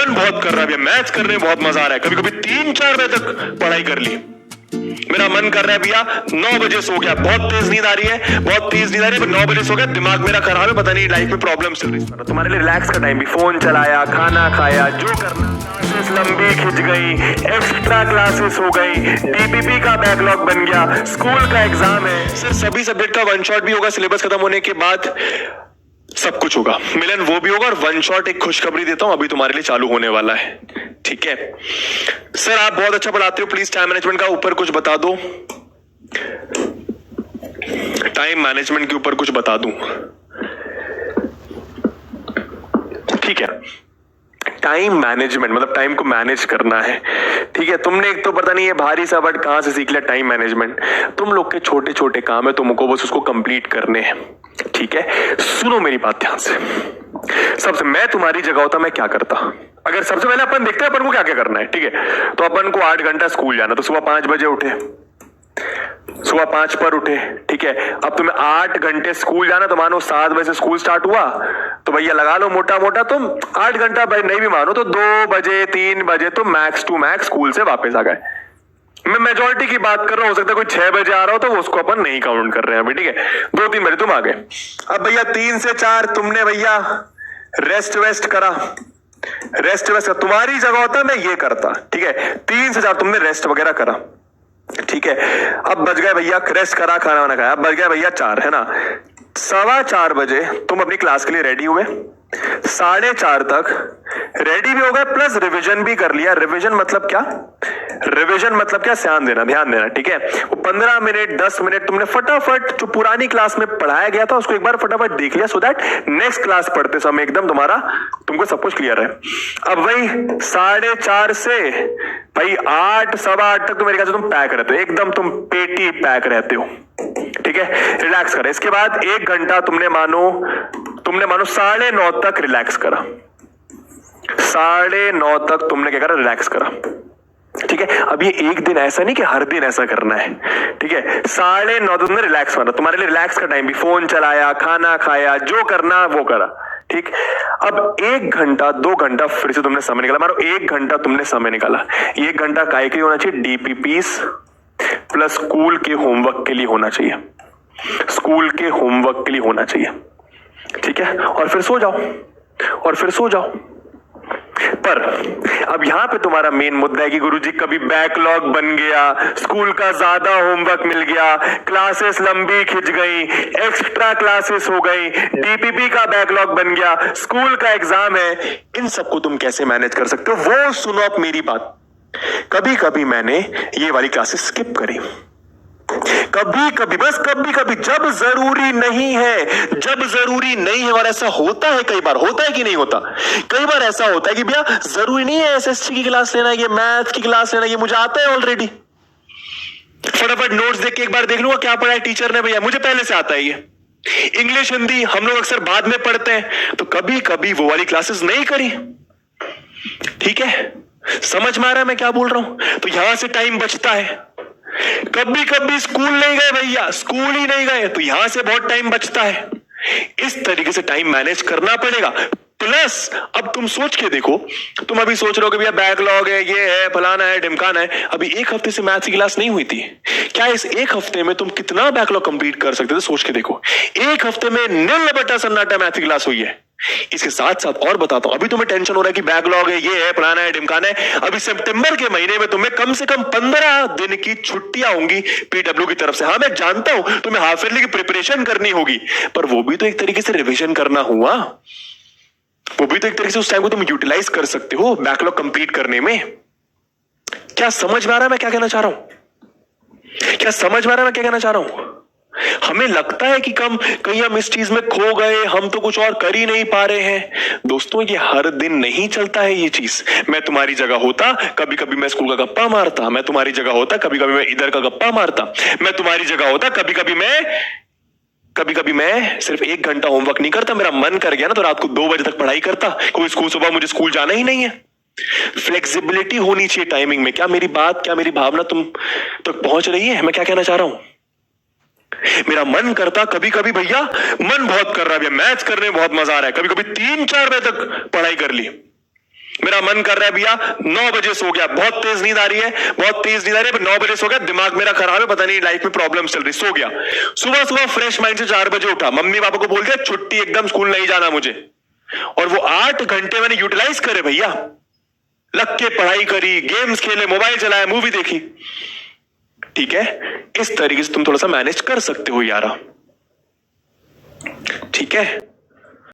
मन बहुत कर रहा है भैया, मैथ्स करने में बहुत मजा आ रहा है, कभी कभी 3-4 बजे तक पढ़ाई कर ली। मेरा मन कर रहा है भैया 9 बजे सो गया, बहुत तेज नींद आ रही है, बहुत तेज नींद आ रही है, 9 बजे सो गया, दिमाग मेरा खराब है, पता नहीं लाइफ में प्रॉब्लम चल रही है। तुम्हारे लिए रिलैक्स का टाइम भी, फोन चलाया, खाना खाया, जो करना, क्लासेस लंबी खिंच गई, एक्स्ट्रा क्लासेस हो गई, डीपीपी का बैकलॉग बन गया, स्कूल का एग्जाम है, सर सभी सब्जेक्ट का वन शॉट भी होगा सिलेबस खत्म होने के बाद, सब कुछ होगा, मिलन वो भी होगा, और वन शॉट एक खुशखबरी देता हूं, अभी तुम्हारे लिए चालू होने वाला है, ठीक है। सर आप बहुत अच्छा पढ़ाते हो, प्लीज टाइम मैनेजमेंट का ऊपर कुछ बता दो, टाइम मैनेजमेंट के ऊपर कुछ बता दूं, ठीक है। टाइम मैनेजमेंट मतलब टाइम को मैनेज करना है, ठीक है। तुमने एक तो पता नहीं ये भारी सा वर्ड कहां से सीख लिया, टाइम मैनेजमेंट। तुम लोग के छोटे छोटे काम है, तुमको बस उसको कंप्लीट करने हैं, ठीक है। सुनो मेरी बात ध्यान से, सबसे मैं तुम्हारी जगह होता मैं क्या करता। अगर सबसे पहले अपन देखते हैं अपन को क्या क्या करना है, ठीक है। तो अपन को 8 घंटा स्कूल जाना, तो सुबह 5 बजे उठे, सुबह 5 पर उठे, ठीक है। अब तुम्हें 8 घंटे स्कूल जाना, तो मानो 7 बजे से स्कूल स्टार्ट हुआ, तो भैया लगा लो मोटा मोटा तुम 8 घंटा, भाई नहीं भी मानो तो 2 बजे 3 बजे तो मैक्स टू मैक्स स्कूल से वापस आ गए। मैं मेजॉरिटी की बात कर रहा हूं, हो सकता है कोई 6 बजे आ रहा हो तो उसको अपन नहीं काउंट कर रहे हैं अभी, ठीक है। 2-3 बजे तुम आ गए। अब भैया 3 से 4 तुमने भैया रेस्ट वेस्ट करा, रेस्ट वेस्ट तुम्हारी जगह होता मैं ये करता, ठीक है। 3 से 4 तुमने रेस्ट वगैरह करा, ठीक है। अब बज गए भैया, रेस्ट करा, खाना वाना खाया, अब बज गया भैया 4, है ना। 4:15 बजे तुम अपनी क्लास के लिए रेडी हुए, 4:30 तक रेडी भी हो गए, प्लस रिवीजन भी कर लिया। रिवीजन मतलब क्या, रिवीजन मतलब क्या, ध्यान देना, ठीक है। वो 15 मिनट 10 मिनट तुमने फटाफट जो पुरानी क्लास में पढ़ाया गया था उसको एक बार फटाफट देख लिया, सो दैट नेक्स्ट क्लास पढ़ते समय एकदम तुमको सब कुछ क्लियर है। अब वही 4:30 से भाई 8 सवा 8 तक तो मेरे ख्याल से तुम पैक रहते हो, एकदम तुम पेटी पैक रहते हो, ठीक है। रिलैक्स करें, इसके बाद 1 घंटा तुमने मानो 9:30 तक रिलैक्स करा, 9:30 तक तुमने क्या करा, रिलैक्स करा, ठीक है। अब ये एक दिन ऐसा नहीं कि हर दिन ऐसा करना है, ठीक है। 9:30 तुमने रिलैक्स माना, तुम्हारे लिए रिलैक्स का टाइम भी, फोन चलाया, खाना खाया, जो करना वो करा, ठीक। अब 1 घंटा 2 घंटा फिर से तुमने समय निकाला, मानो 1 घंटा तुमने समय निकाला। 1 घंटा काय के लिए होना चाहिए, डीपीपीस प्लस स्कूल के होमवर्क के लिए होना चाहिए, स्कूल के होमवर्क के लिए होना चाहिए, ठीक है। और फिर सो जाओ, पर अब यहां पे तुम्हारा मेन मुद्दा है कि गुरुजी कभी बैकलॉग बन गया, स्कूल का ज्यादा होमवर्क मिल गया, क्लासेस लंबी खिंच गई, एक्स्ट्रा क्लासेस हो गई, डीपीपी का बैकलॉग बन गया, स्कूल का एग्जाम है, इन सबको तुम कैसे मैनेज कर सकते हो वो सुनो अब मेरी बात। कभी कभी मैंने ये वाली क्लासेस स्किप करी, कभी कभी जब जरूरी नहीं है, और ऐसा होता है कई बार, होता है कि नहीं होता, कई बार ऐसा होता है कि भैया जरूरी नहीं है एसएसटी की क्लास लेना, ये मैथ की क्लास लेना, ये मुझे आता है ऑलरेडी, फटाफट नोट्स देख के एक बार देख लूंगा क्या पढ़ा है टीचर ने, भैया मुझे पहले से आता है ये। इंग्लिश हिंदी हम लोग अक्सर बाद में पढ़ते हैं, तो कभी कभी वो वाली क्लासेस नहीं करी, ठीक है। समझ में आ रहा है मैं क्या बोल रहा हूं, तो यहां से टाइम बचता है। कभी कभी स्कूल नहीं गए भैया, स्कूल ही नहीं गए, तो यहां से बहुत टाइम बचता है। इस तरीके से टाइम मैनेज करना पड़ेगा। प्लस अब तुम सोच के देखो, तुम अभी सोच रहे हो कि भैया बैकलॉग है, ये है, फलाना है, ढिमकाना है, अभी 1 हफ्ते से मैथ्स की क्लास नहीं हुई थी, क्या इस 1 हफ्ते में तुम कितना बैकलॉग कंप्लीट कर सकते थे, सोच के देखो। 1 हफ्ते में 0 सन्नाटा मैथ्स की क्लास हुई है। इसके साथ साथ और बताता हूं, अभी तुम्हें टेंशन हो रहा है कि बैकलॉग है, ये है, फलाना है, ढिमकाना है, अभी सितंबर के महीने में तुम्हें कम से कम 15 दिन की छुट्टियां होंगी पीडब्ल्यू की तरफ से। हाँ मैं जानता हूं तुम्हें हाफ ईयरली की प्रिपरेशन करनी होगी, पर वो भी तो एक तरीके से रिविजन करना हुआ, वो भी तो एक तरीके से उस टाइम को तुम यूटिलाइज कर सकते हो बैकलॉग कंप्लीट करने में। क्या समझ में आ रहा है मैं क्या कहना चाह रहा हूं, क्या समझ में आ रहा है मैं क्या कहना चाह रहा हूं। हमें लगता है कि कहीं हम इस चीज में खो गए, हम तो कुछ और कर ही नहीं पा रहे हैं। दोस्तों ये हर दिन नहीं चलता है ये चीज। मैं तुम्हारी जगह होता, कभी कभी मैं स्कूल का गप्पा मारता, मैं तुम्हारी जगह होता, कभी कभी मैं इधर का गप्पा मारता, मैं तुम्हारी जगह होता, कभी कभी मैं सिर्फ 1 घंटा होमवर्क नहीं करता, मेरा मन कर गया ना तो रात को 2 बजे तक पढ़ाई करता, कोई स्कूल सुबह मुझे स्कूल जाना ही नहीं है। फ्लेक्सिबिलिटी होनी चाहिए टाइमिंग में। क्या मेरी बात, क्या मेरी भावना तुम तक पहुंच रही है, मैं क्या कहना चाह रहा हूं। मेरा मन करता कभी कभी भैया, मन बहुत कर रहा है भैया, मैथ्स करने में बहुत मजा आ रहा है, कभी कभी 3-4 बजे तक पढ़ाई कर ली, मेरा मन कर रहा है भैया 9 बजे सो गया, बहुत तेज नींद आ रही है, बहुत तेज नींद आ रही है, 9 बजे सो गया, दिमाग मेरा खराब है, पता नहीं लाइफ में प्रॉब्लम चल रही, सो गया। सुबह सुबह फ्रेश माइंड से 4 बजे उठा, मम्मी पापा को बोल दिया छुट्टी, एकदम स्कूल नहीं जाना मुझे, और वो 8 घंटे मैंने यूटिलाइज करे भैया, लग के पढ़ाई करी, गेम्स खेले, मोबाइल चलाया, मूवी देखी। ठीक है, इस तरीके से तुम थोड़ा सा मैनेज कर सकते हो यारा। ठीक है।